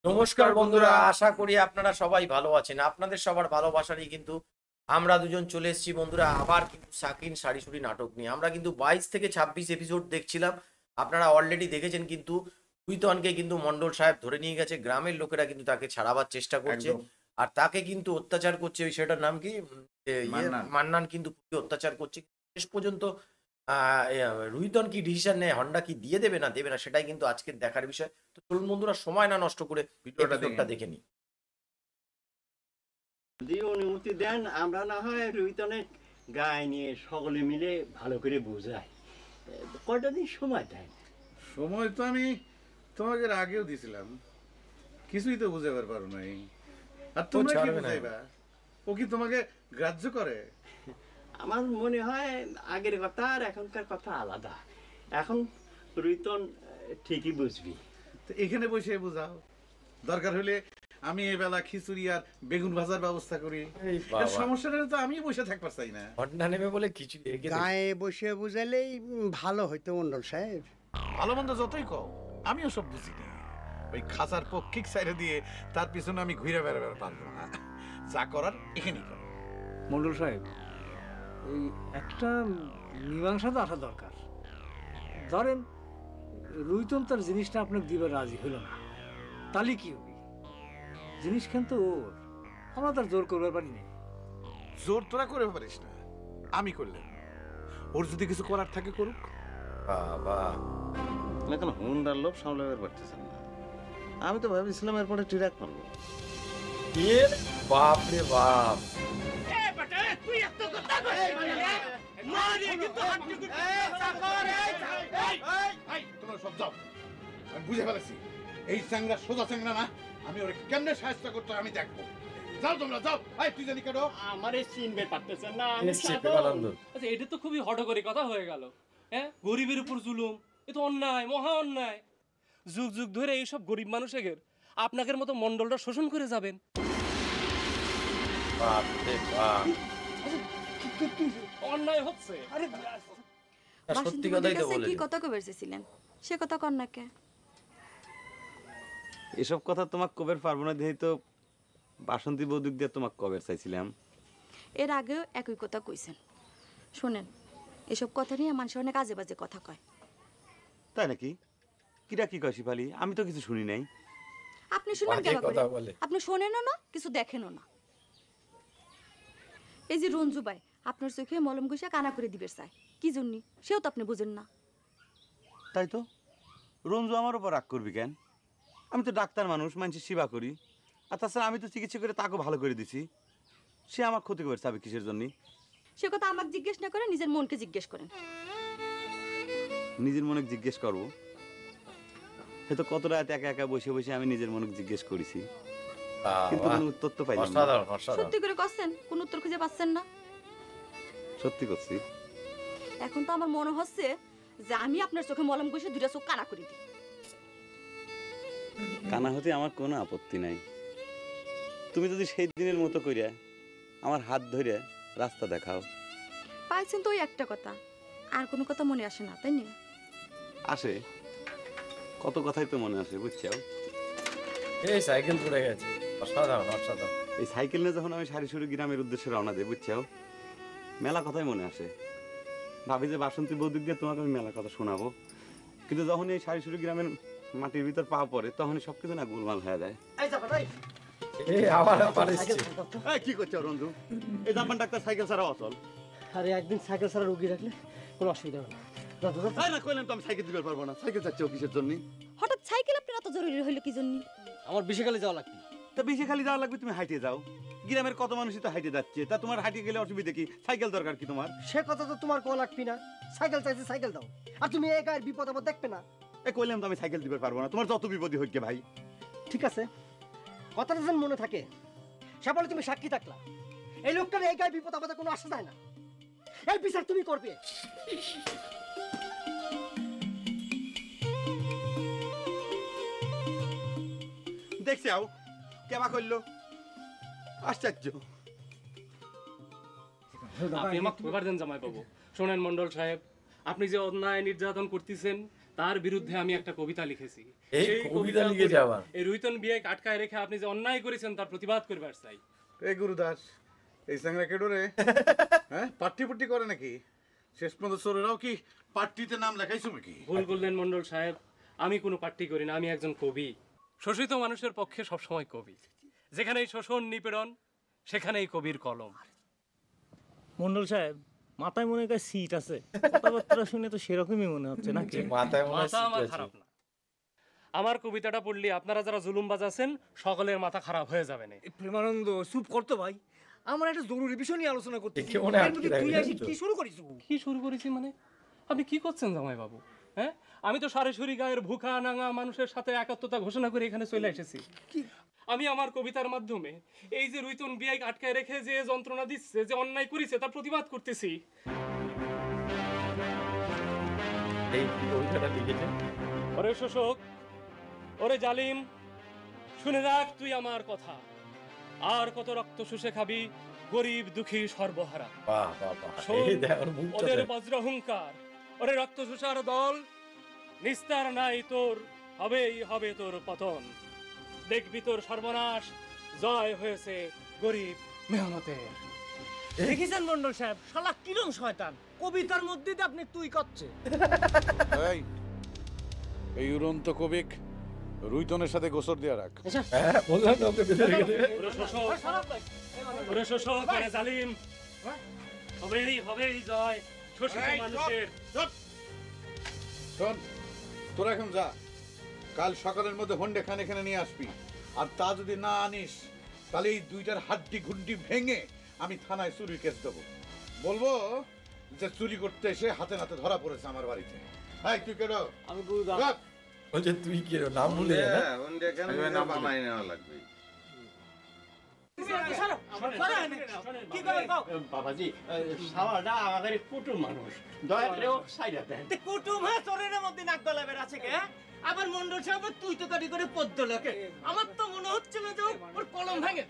নমস্কার বন্ধুরা, আশা করি আপনারা সবাই ভালো আছেন। আপনাদের সবার ভালোবাসারই কিন্তু আমরা দুজন চলে এসেছি বন্ধুরা, আবার কিন্তু শাকিন শাড়িশুড়ি নাটক নিয়ে। আমরা কিন্তু 22 থেকে 26 এপিসোড দেখছিলাম। আপনারা অলরেডি দেখেছেন কিন্তু রুহিতনকে কিন্তু মন্ডল সাহেব ধরে নিয়ে গেছে। গ্রামের লোকেরা কিন্তু তাকে ছাড়াবার চেষ্টা করছে, আর তাকে কিন্তু অত্যাচার করছে। ওই সেটার নাম কি, মান্নান কিন্তু অত্যাচার করছে। শেষ পর্যন্ত রুহিতন কি ডিসিশন নেয়, হন্ডা কি দিয়ে দেবে না দেবে না, সেটাই কিন্তু আজকের দেখার বিষয়। তো চলুন বন্ধুরা, সময় না নষ্ট করে ভিডিওটা দেখে নিই। যদি অনুমতি দেন, আমরা না হয় রুহিতনের গায়ে নিয়ে সকলে মিলে ভালো করে বোঝাই। কয়টা দিন সময় দেন। সময় তো আমি তোমাকে আগেও দিছিলাম, কিছুই তো বুঝাবার পারো নাই। আর তোমরা কি বুঝাইবা? ও কি তোমাকে গ্রাহ্য করে? আমার মনে হয় আগের কথা আর এখনকার কথা আলাদা। এখন রুহিতন ঠিকই বুঝবি। তো এখানে বসে বোঝাও, দরকার হলে আমি এই বেলা খিচুড়ি আর বেগুন ভাজার ব্যবস্থা করি। সমস্যাটা তো আমি বসে থাকবার চাই না। হন্ডা নেবে বলে খিচুড়ি গায়ে বসে বুঝালেই ভালো হইতো মন্ডল সাহেব। ভালো মন্দ যতই কও, আমিও সব বুঝি না। ওই খাঁচার পক্ষিক সাইডে দিয়ে তার পিছনে আমি ঘুরে বেড়াবার পারবো না। যা করার এখানেই করো। মন্ডল সাহেব, এই একটা মীমাংসা তো আসা দরকার। ধরেন রুহিতন তার জিনিসটা আপনাকে দিবার রাজি হলো না, তাহলে কি হবে? জিনিস খান তো ওর, আমরা তার জোর করবার পারি না। জোর তোরা করে পারিস না, আমি করলাম। ওর যদি কিছু করার থাকে করুক। এখন হুন্ডার লোভ সামলাবার পারতেছেন না। আমি তো ভাবছিলাম এরপরে ট্রাক মারবো। বাপ রে বাপ, আমি বুঝে ফেলেছি এই চ্যাংরা সোজা চ্যাংরা না। আমি ওর কেমনে সাহায্য করতে আমি দেখবো। যাও তোমরা যাও। তুই জানি কেন আমারে চিনবে পারতেছেন না? আচ্ছা, এটা তো খুবই হঠকরি কথা হয়ে গেল। হ্যাঁ, গরিবের উপর জুলুম, এ তো অন্যায়, মহা অন্যায়। যুগ যুগ ধরে এইসব গরিব মানুষের আপনাদের মতো মন্ডলটা শোষণ করে যাবেন। অন্যায় হচ্ছে। সত্যি কথাই তো বলে। কি কথা কইছিলেন সে কথা কর না কে? এসব কথা তোমাকে কবের পারবো না, যেহেতু বাসন্তী বৌদিক দিয়ে তোমাকে কবের চাইছিলাম। এর আগেও একই কথা কইছেন। শোনেন, এসব কথা নিয়ে মানুষ অনেক আজে বাজে কথা কয়। তাই নাকি? কিরা কি কয় শিফালি? আমি তো কিছু শুনি নাই। আপনি শুনেন কেন? আপনি শোনেনও না, কিছু দেখেনও না। এই যে রঞ্জু ভাই আপনার চোখে মলম ঘষা কানা করে দিবে চায়, কি জন্য সেও তো আপনি বুঝেন না। তাই তো, রঞ্জু আমার উপর রাগ করবি কেন? আমি তো ডাক্তার মানুষ, মানুষের সেবা করি। আর তাছাড়া আমি তো চিকিৎসা করে তাকেও ভালো করে দিছি। সে আমার ক্ষতি করছে আমি কিসের জন্য? সে কথা আমাকে জিজ্ঞেস না করে নিজের মনকে জিজ্ঞেস করেন। নিজের মনে জিজ্ঞেস করবো? সে তো কত রাত একা একা বসে বসে আমি নিজের মনে জিজ্ঞেস করেছি, কিন্তু কোনো উত্তর তো পাইলাম না। সত্যি করে কছেন, কোন উত্তর খুঁজে পাচ্ছেন না? সত্যি করছি। এখন তো আমার মনে হচ্ছে যে আমি আপনার চোখে মলম ঘষে দুটা চোখ কানা করে দিই। কানা হতে আমার কোনো আপত্তি নাই। তুমি যদি সেই দিনের মতো কইরা আমার হাত ধরে রাস্তা দেখাও। পাইছেন তো ওই একটা কথা, আর কোনো কথা মনে আসে না, তাই না? আসে, কত কথাই তো মনে আসে, বুঝছো? এই সাইকেল পড়ে গেছে, অসাধারণ অসাধারণ। এই সাইকেল নিয়ে যখন আমি শাড়িশুড়ি গ্রামের উদ্দেশ্যে রওনা দিই, বুঝছো, মেলা কথাই মনে আসে। ভাবি যে বাসন্তী বৌদিক দিয়ে তোমাকে আমি মেলা কথা শোনাবো, কিন্তু যখন এই শাড়িশুড়ি গ্রামের মাটির ভিতর পা পড়ে তখনই সবকিছু না গোলমাল হয়ে যায়। কি করছো রঞ্জু? এই জাপান ডাক্তার সাইকেল ছাড়া অচল। আরে একদিন সাইকেল ছাড়া রুগী রাখলে কোনো অসুবিধা হবে না। কইলাম তো আমি সাইকেল দিতে পারবো না। সাইকেল চাচ্ছি কিসের জন্য? হঠাৎ সাইকেল আপনার এত জরুরি হইলো কি জন্য? আমার বিশেখালি যাওয়া লাগবে। তা বেশি খালি যাওয়া লাগবে, তুমি হাইটে যাও। গ্রামের কত মানুষই তো হাইটে যাচ্ছে, তা তোমার হাইটে গেলে অসুবিধা কি? সাইকেল দরকার কি তোমার? সে কথা তো তোমার কোয়া লাগবি না। সাইকেল চাইছে সাইকেল দাও, আর তুমি এই গায়ের বিপদ আপদ দেখবে না। কইলাম তো আমি সাইকেল দিতে পারবো না, তোমার যত বিপদই হোক ভাই। ঠিক আছে, কথাটা যেন মনে থাকে। সে বলে তুমি সাক্ষী থাকলা, এই লোকটার এই গায়ে বিপদ আপদে কোনো আসা যায় না। এই বিচার তুমি করবে। দেখছি আও কেবা করলো, আশ্চর্য। আপনি আমাকে খবর দেন জামাই বাবু। শোনেন মন্ডল সাহেব, আপনি যে অন্যায় নির্যাতন করতেছেন তার বিরুদ্ধে আমি একটা কবিতা লিখেছি। এই সেই কবিতা লিখে পড়ে যাওয়া এই রুইতন বিয়াকে আটকায় রেখে আপনি যে অন্যায় করেছেন তার প্রতিবাদ করবার চাই। এই গুরুদাস, এই স্যাংরা কেডো রে? হ্যাঁ, পাট্টি পুট্টি করে নাকি? শেষ পর্যন্ত চোরেরাও কি পাট্টিতে নাম লেখাইছো নাকি? ভুল করলেন মন্ডল সাহেব, আমি কোনো পার্টি করি না, আমি একজন কবি। শোষিত মানুষের পক্ষে সবসময় কবি। যেখানেই শোষণ নিপীড়ন সেখানেই কবির কলম। মন্ডল সাহেব, মাথায় মনে হয় সিট আছে, কথাবার্তা শুনে তো সেরকমই মনে হচ্ছে নাকি? মাথায় মনে হয় মাথা আমার সিট আছে। খারাপ না। আমার কবিতাটা পড়লে আপনারা যারা জুলুমবাজ আছেন সকলের মাথা খারাপ হয়ে যাবে না। প্রেমানন্দ চুপ করতো ভাই, আমার একটা জরুরি বিষয় নিয়ে আলোচনা করতে। একে মনে হয় আটকে তুই রাখলেন আসি তো। কি শুরু করিস? কি শুরু করেছি মানে? আপনি কি করছেন জামাই বাবু? হ্যাঁ, আমি তো সারেসুরি গায়ের ভুখা নাঙা মানুষের সাথে একাত্মতা ঘোষণা করে এখানে চলে এসেছি। আমি আমার কবিতার মাধ্যমে এই যে রুইতন বিয়াইকে আটকায় রেখে যে যন্ত্রণা দিচ্ছে, যে অন্যায় করেছে তার প্রতিবাদ করতেছি। এই কবিতাটা লিখেছে। ওরে শোষক, ওরে জালিম, শুনে রাখ তুই আমার কথা। আর কত রক্ত শুষে খাবি গরিব দুঃখী সর্বহারা। বাহ বাহ বাহ, শোন, এই দেখ ওর মুখটা ওদের দেখ। বজ্রহংকার, ওরে রক্ত শুষার দল, নিস্তার নাই তোর, হবেই হবে তোর পতন। দেখবি তোর সর্বনাশ, জয় হয়েছে গরিব মেহনতের। দেখেছেন মন্ডল সাহেব, শালা কিরম শয়তান, কবিতার মধ্যে দিয়ে আপনি তুই করছে। এই উড়ন্ত কবিক রুইতনের সাথে গোসর দিয়া রাখ। হ্যাঁ, বললাম না ওকে বেঁধে রেখে দে। ওরে শোষক, ওরে শোষক, ওরে জালিম, হবেই জয় শোষিত মানুষের। শোন, তোরা এখন যা, কাল সকালের মধ্যে হন্ডে খান এখানে নিয়ে আসবি। আর তা যদি না আনিস তাহলে এই দুইটার হাড্ডি ঘুন্ডি ভেঙে আমি থানায় চুরির কেস দেবো। বলবো যে চুরি করতে এসে হাতে নাতে ধরা পড়েছে আমার বাড়িতে। হ্যাঁ, তুই কেন? আমি গুরুদা বলছে তুই কি রে, নাম ভুলে যা না? বাবাজি, শালাটা আমাদের কুটুম মানুষ, দয়া করে ও সাইডা দেন। কুটুম হ্যাঁ চোরের মধ্যে নাক গলাবের আছে কে? আবার মন্ডল সাহেব তুই তো কাটি করে পদ্ম লোকে, আমার তো মনে হচ্ছে না যে ওর কলম ভাঙে।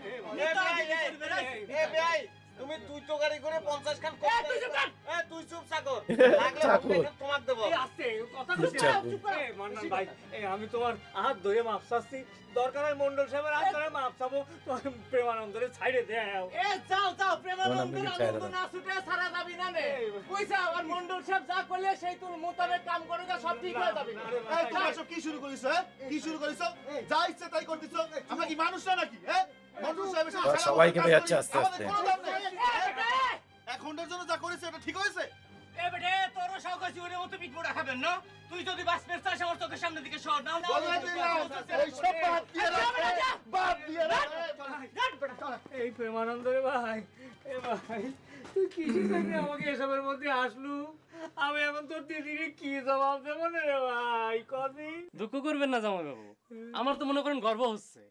তুমি তুই তো গাড়ি করে 50 খান তুই চুপ থাকো, চাকর। তোমার দেবো। মান্নান ভাই, আমি তোমার হাত ধরে মাপ চাচ্ছি, দরকার হয় মন্ডল সাহেবের হাত ধরে মাপ চাবো, প্রেমানন্দরে ছাইড়ে দেও। যাও প্রেমানন্দকে ছাইড়ে দাও। না ছুটে সারা যাবি না নে কইছা, আর মন্ডল সাহেব যা করলে সেই তোর মোতাবেক কাম করে সব ঠিক হয়ে যাবে। কি শুরু করিস? কি শুরু করিস? যা ইচ্ছে তাই করতেছ। আমরা কি মানুষ না নাকি? মন্ডল সাহেবের সাথে ওরা সবাইকে বোঝাচ্ছে আস্তে আস্তে। এখনকার জন্য যা করেছে এটা ঠিক হয়েছে? এ বেটে তোরও সাউকাশি ওরে মতো পিটপোড়া খাবেন না? তুই যদি বাসপের চাস আমার চোখের সামনে দিকে সর নাও না। এই সব বাদ দিয়ে রাখ, বাদ দিয়ে রাখ। এই প্রেমানন্দ রে ভাই, এ ভাই তুই কি শিখাইনি আমাকে এসবের মধ্যে আসলু? আমি এখন তোর দিদিকে কি জবাব দেবো না রে ভাই, কবি? দুঃখ করবেন না জামাই বাবু, আমার তো মনে করেন গর্ব হচ্ছে।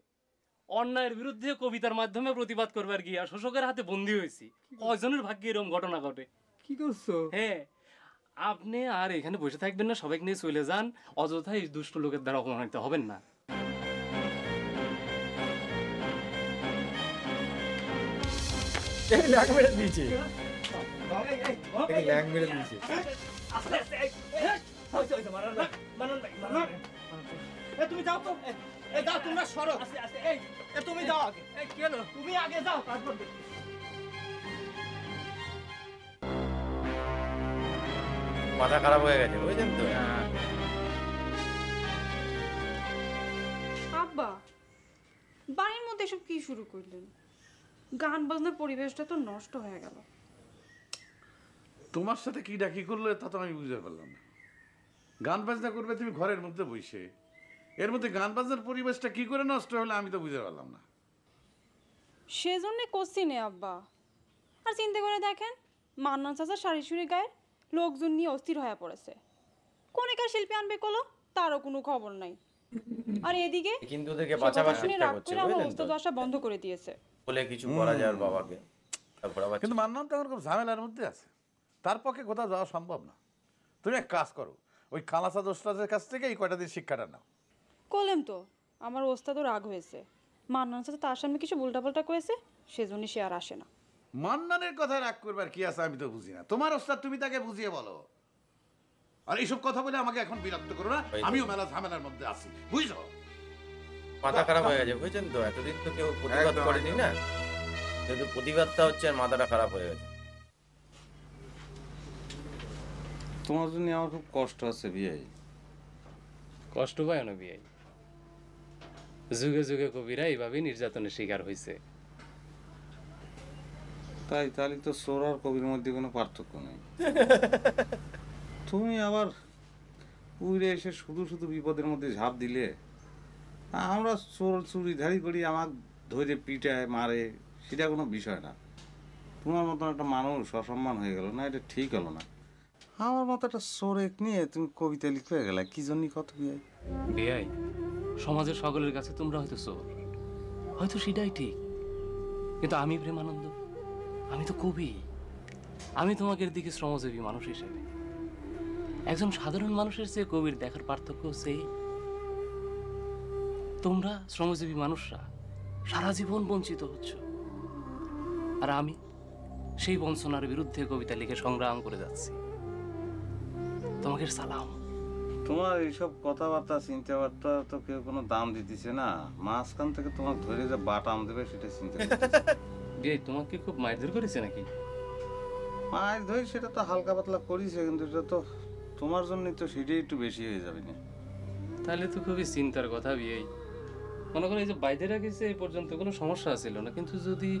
অন্যায়ের বিরুদ্ধে কবিতার মাধ্যমে প্রতিবাদ করবার গিয়া শোষকের হাতে বন্দী হয়েছি। কয়জনের ভাগ্যে এরকম ঘটনা ঘটে। কি করছো? হ্যাঁ, আপনি আর এখানে বসে থাকবেন না, সবাইকে নিয়ে চলে যান, অযথা এই দুষ্ট লোকের দ্বারা অপমানিত হবেন না। এই ল্যাং মেরে দিয়েছে, এই ল্যাং মেরে দিয়েছে। তুমি যাও তো, যাও তোমরা সরো, তুমি যাও আগে। কি হলো? তুমি আগে যাও, তারপর মাথা খারাপ হয়ে গেছে, বুঝলেন তো? আব্বা, বাড়ির মধ্যে এসব কি শুরু করলেন? গান বাজনার পরিবেশটা তো নষ্ট হয়ে গেল। তোমার সাথে কি ডাকি করলে তা তো আমি বুঝতে পারলাম না। গান বাজনা করবে তুমি ঘরের মধ্যে বসে, এর মধ্যে গান বাজনার পরিবেশটা কি করে নষ্ট হলো আমি তো বুঝতে পারলাম না। সেজন্যে করছি নে আব্বা। আর চিন্তা করে দেখেন, মান্নান চাচা সারিসুরি গায়ের লোকজন নিয়ে অস্থির হয়ে পড়েছে। কোনেকার শিল্পী আনবে কলো তারও কোনো খবর নাই। আর এদিকে কিন্তু ওদেরকে বাঁচাবার শুনে চেষ্টা রাগ করছে, করে আমার বুঝলেন তো? ওস্তাদ আসা বন্ধ করে দিয়েছে। বলে কিছু করা যায় ওর বাবাকে, তারপর আবার কিন্তু মান্নান তো এখন খুব ঝামেলার মধ্যে আছে, তার পক্ষে কোথাও যাওয়া সম্ভব না। তুমি এক কাজ করো, ওই কালাসা দোস্তাদের কাছ থেকে এই কয়টা দিন শিক্ষাটা নাও। কলেম তো আমার ওস্তাদও রাগ হয়েছে, মান্নান চাচা তার সামনে কিছু উল্টাপাল্টা করেছে, সেজন্য সে আর আসে না। মান্নানের কথা রাগ করবার কি আছে আমি তো বুঝি না। তোমার ওস্তাদ তুমি তাকে বুঝিয়ে বলো। আর এইসব কথা বলে আমাকে এখন বিরক্ত করো না, আমিও মেলা ঝামেলার মধ্যে আছি, বুঝছো? মাথা খারাপ হয়ে গেছে, বুঝছেন তো? এতদিন তো কেউ প্রতিবাদ করেনি না, কিন্তু প্রতিবাদটা হচ্ছে আর মাথাটা খারাপ হয়ে গেছে। তোমার জন্য আমার খুব কষ্ট আছে বিয়ে। কষ্ট পায় না বিয়াই, যুগে যুগে কবিরা এইভাবে নির্যাতনের শিকার হয়েছে। তাই তাহলে তো চোর আর কবির মধ্যে কোনো পার্থক্য নেই। তুমি আবার উড়ে এসে শুধু শুধু বিপদের মধ্যে ঝাঁপ দিলে, আমরা চোর চুরিধারি করি, আমার ধরে পিটায় মারে, সেটা কোনো বিষয় না। তোমার মতন একটা মানুষ অসম্মান হয়ে গেল না, এটা ঠিক হলো না। আমার মতো একটা চোরেক নিয়ে তুমি কবিতা লিখতে গেলে কি জন্য কত বিয়ে? বিয়াই, সমাজের সকলের কাছে তোমরা হয়তো চোর, হয়তো সেটাই ঠিক, কিন্তু আমি প্রেমানন্দ, আমি তো কবি। আমি তোমাকে দিকে শ্রমজীবী মানুষ হিসেবে, একজন সাধারণ মানুষের চেয়ে কবির দেখার পার্থক্য হচ্ছে তোমরা শ্রমজীবী মানুষরা সারা জীবন বঞ্চিত হচ্ছ, আর আমি সেই বঞ্চনার বিরুদ্ধে কবিতা লিখে সংগ্রাম করে যাচ্ছি। তোমাকে সালাম। তোমার এইসব কথাবার্তা চিন্তাবার্তা তো কেউ কোনো দাম দিতেছে না, মাঝখান থেকে তোমার ধরে যে বাটাম দেবে সেটা চিন্তা বিয়ে তোমাকে খুব মারধর করেছে নাকি? মাছ ধরে সেটা তো হালকা পাতলা করিছে, কিন্তু এটা তো তোমার জন্যই তো সেটাই একটু বেশি হয়ে যাবে না? তাহলে তো খুবই চিন্তার কথা বিয়ে। মনে করো এই যে বাইরে রাখেছে এই পর্যন্ত কোনো সমস্যা ছিল না, কিন্তু যদি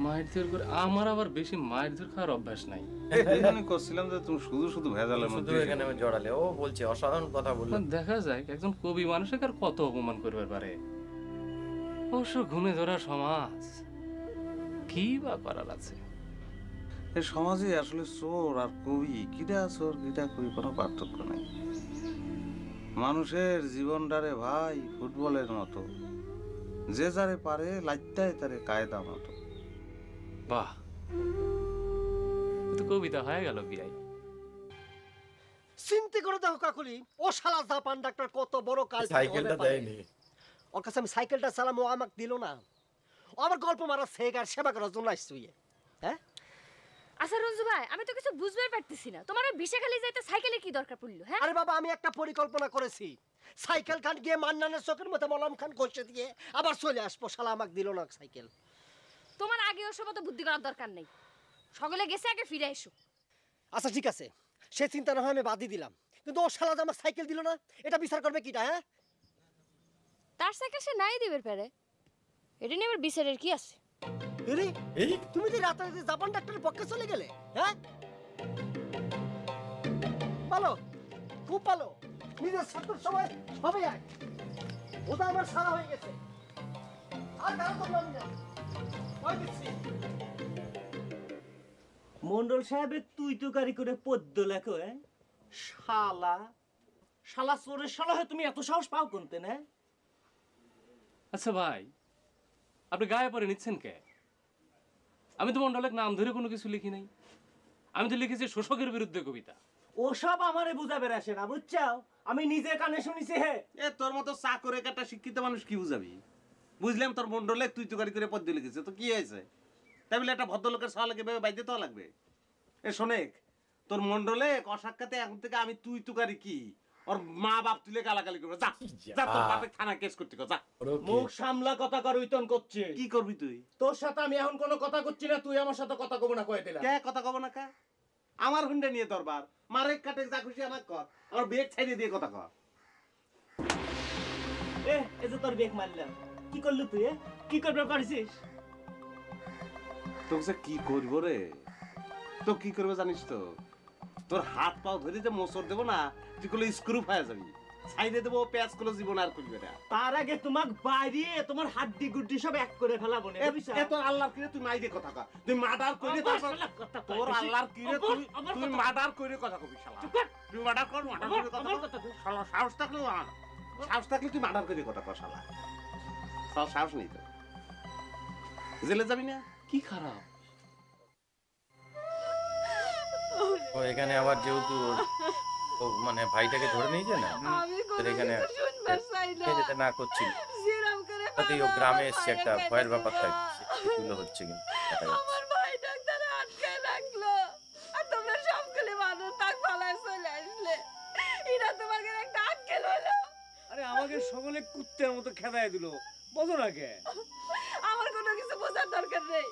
মারধর করে, আমার আবার বেশি মারধর খাওয়ার অভ্যাস নাই। আমি করছিলাম যে তুমি শুধু শুধু ভেজালের শুধু মধ্যে এখানে জড়ালে, ও বলছে অসাধারণ কথা বললো। দেখা যায় একজন কবি মানুষকে আর কত অপমান করবে পারে। অবশ্য ঘুমে ধরা সমাজ, কি বা করার আছে? এই সমাজে আসলে চোর আর কবি, কিটা চোর কিটা কবি কোনো পার্থক্য নেই। মানুষের জীবনটারে ভাই ফুটবলের মতো, যে যারে পারে লাইটায় তারে কায়দা মতো। বাহ, তো কবিতা হয়ে গেল বিয়াই। চিন্তা করে দেখো কাকুলি, ও শালা জাপান ডাক্তার কত বড় কাল সাইকেলটা দেয়নি, ওর কাছে আমি সাইকেলটা চালাম, ও আমাকে দিল না। ও আমার গল্প মারা শেখ আর সেবা করার জন্য আসছি। হ্যাঁ আচ্ছা রঞ্জু ভাই, আমি তো কিছু বুঝতে পারতেছি না, তোমার ওই বিশাখালী যাইতে সাইকেলে কি দরকার পড়লো? হ্যাঁ আরে বাবা, আমি একটা পরিকল্পনা করেছি। সাইকেল খান গিয়ে মান্নানের চোখের মধ্যে মলম খান ঘষে দিয়ে আবার চলে আসবো। শালা আমাকে দিল না সাইকেল। তোমার আগে ওসব তো বুদ্ধি করার দরকার নেই, সকলে গেছে, আগে ফিরে এসো। আচ্ছা ঠিক আছে, সে চিন্তা না হয় আমি বাদই দিলাম, কিন্তু ও শালা যে আমার সাইকেল দিল না, এটা বিচার করবে কিটা? হ্যাঁ তার সাইকেল সে নাই দিবে পারে, এটা নিয়ে আবার বিচারের কি আছে? তুমি যে রাতে জাপান ডাক্তারের পক্ষে চলে গেলে, হ্যাঁ ভালো, খুব ভালো। নিজের ছাত্রের সময় সবাই এক, ওটা আমার সারা হয়ে গেছে। আর কারো তো নাম না, কই দিচ্ছি। মন্ডল সাহেবের তুই তো গাড়ি করে পদ্য লেখো। শালা শালা চোরের শালা হয়ে তুমি এত সাহস পাও কোনতে? না আচ্ছা ভাই, আপনি গায়ে পরে নিচ্ছেন কে? আমি তো মন্ডলের নাম ধরে কোনো কিছু লিখি নাই, আমি তো লিখেছি শোষকের বিরুদ্ধে কবিতা। ওসব আমারে বুঝাবে আসে না, বুঝছাও? আমি নিজে কানে শুনিছি। হে এ তোর মতো চাকরে একটা শিক্ষিত মানুষ কি বুঝাবি? বুঝলাম তোর মন্ডলে তুই তো গাড়ি করে পদ্য লিখেছে, তো কি হয়েছে? তাই বলে একটা ভদ্রলোকের সালাকে ভেবে বাইতে তো লাগবে। এ শোনেক, তোর মন্ডলে অসাক্ষাতে এখন থেকে আমি তুই তুকারি কি, ওর মা বাপ তুলে গালাগালি করবে। যা যা, তোর বাপে থানা কেস করতে যা। মুখ সামলা কথা কর, উইতন করছে। কি করবি তুই? তোর সাথে আমি এখন কোনো কথা করছি না, তুই আমার সাথে কথা কব না, কয়ে দিলাম। কে কথা কব না? কা আমার হুন্ডা নিয়ে দরবার মারে কাটে যা খুশি আমাকে কর, আমার বেগ ছাইড়ে দিয়ে কথা কর। এই যে তোর বেগ মারলাম, কি করলি তুই? কি করবে পারছিস? তোকে কি করবো রে? তো কি করবে জানিস তো? তোর হাত পাও ধরে যে মোচড় দেবো না, তুই করলে স্ক্রু হয়ে যাবি, ছাইড়ে দেবো, পেঁয়াজ করলে জীবন আর করবে না। তার আগে তোমাক বাইরে তোমার হাড্ডি গুড্ডি সব এক করে ফেলাবো না। তোর আল্লাহর কিরে তুই মাইরে কথা কর, তুই মার্ডার করে তোর আল্লাহর কিরে তুই মার্ডার করে কথা কবি। শালা তুই মার্ডার কর, মার্ডার করে কথা কর। শালা সাহস থাকলে তুই মার্ডার করে কথা কর। শালা তার সাহস নেই তো, জেলে যাবি না? কি খারাপ ও এখানে আবার যেহেতু ও মানে ভাইটাকে ধরে নিয়েছে না, এখানে যেতে না করছিল, তাতেই ও গ্রামে এসছে, একটা ভয়ের ব্যাপার থাকে, সেগুলো হচ্ছে কিন্তু দেখা যাচ্ছে। আমার ভাই ডাক্তার আটকে রাখলো, আর তোমরা সবগুলি মানুষ তাক ফালায় চলে খেদাই দিল, বোঝো না কে? আমার কোনো কিছু বোঝার দরকার নেই।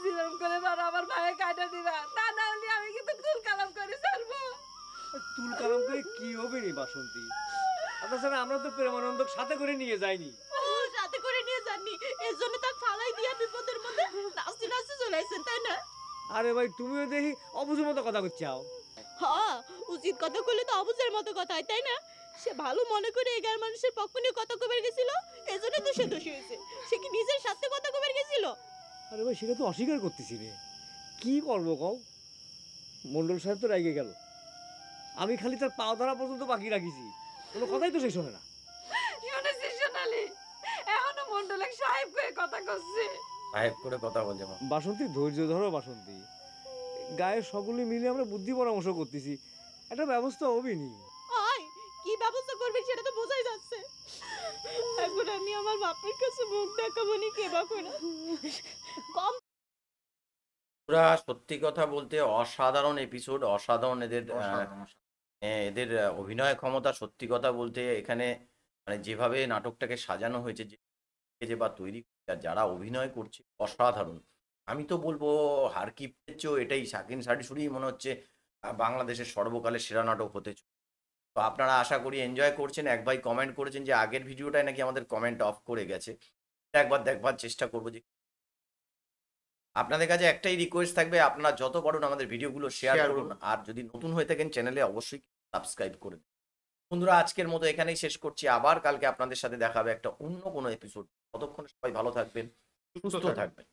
যেরকম করে পারো আমার ভাইয়ের কাটা দিবা, তা না হলে আমি কিন্তু তুল কালাম করে ছাড়বো। তুল কালাম করে কি হবে রে বাসন্তী? আর তাছাড়া আমরা তো প্রেমানন্দক সাথে করে নিয়ে যাইনি। সাথে করে নিয়ে যাননি, এর জন্য তার ফালাই দিয়া বিপদের মধ্যে নাচতে নাচতে চলে আসছেন, তাই না? আরে ভাই তুমিও দেখি অবুঝের মতো কথা করছাও। হ্যাঁ, উচিত কথা কইলে তো অবুঝের মতো কথা হয়, তাই না? সে ভালো মনে করে এগার মানুষের পক্ষ নিয়ে কথা কবার গেছিল, এজন্য তো সে দোষী হয়েছে। সে কি নিজের সাথে কথা কবার গেছিল? আরে ভাই সেটা তো অস্বীকার করতেছি রে, কি করবো কও? মন্ডল সাহেব তো রেগে গেল, আমি খালি তার পা ধরা পর্যন্ত বাকি রাখিছি, কোনো কথাই তো সে শোনে না। শুনেছিস সোনালি, এখনো মন্ডলের সাহেব কয়ে কথা করছে। সাহেব করে কথা বলছে মা। বাসন্তী ধৈর্য ধরো বাসন্তী, গায়ের সকলে মিলে আমরা বুদ্ধি পরামর্শ করতেছি, একটা ব্যবস্থা হবে নি। আয়, কি ব্যবস্থা করবে সেটা তো বোঝাই যাচ্ছে। এখন আমি আমার বাপের কাছে মুখ দেখাবো নি কেবা করে। কম পুরা সত্যি কথা বলতে অসাধারণ এপিসোড, অসাধারণ এদের এদের অভিনয় ক্ষমতা। সত্যি কথা বলতে এখানে মানে যেভাবে নাটকটাকে সাজানো হয়েছে যে বা তৈরি আর যারা অভিনয় করছে অসাধারণ। আমি তো বলবো হারকিপের চেয়েও এটাই শাকিন শাড়িশুড়ি মনে হচ্ছে বাংলাদেশের সর্বকালের সেরা নাটক হতে চলেছে। তো আপনারা আশা করি এনজয় করছেন। এক ভাই কমেন্ট করেছেন যে আগের ভিডিওটায় নাকি আমাদের কমেন্ট অফ করে গেছে, একবার দেখবার চেষ্টা করবো। যে আপনাদের কাছে একটাই রিকোয়েস্ট থাকবে, আপনারা যত পারুন আমাদের ভিডিওগুলো শেয়ার করুন, আর যদি নতুন হয়ে থাকেন চ্যানেলে অবশ্যই সাবস্ক্রাইব করে দিন। বন্ধুরা আজকের মতো এখানেই শেষ করছি, আবার কালকে আপনাদের সাথে দেখা হবে একটা অন্য কোনো এপিসোড। ততক্ষণ সবাই ভালো থাকবেন, সুস্থ থাকবেন।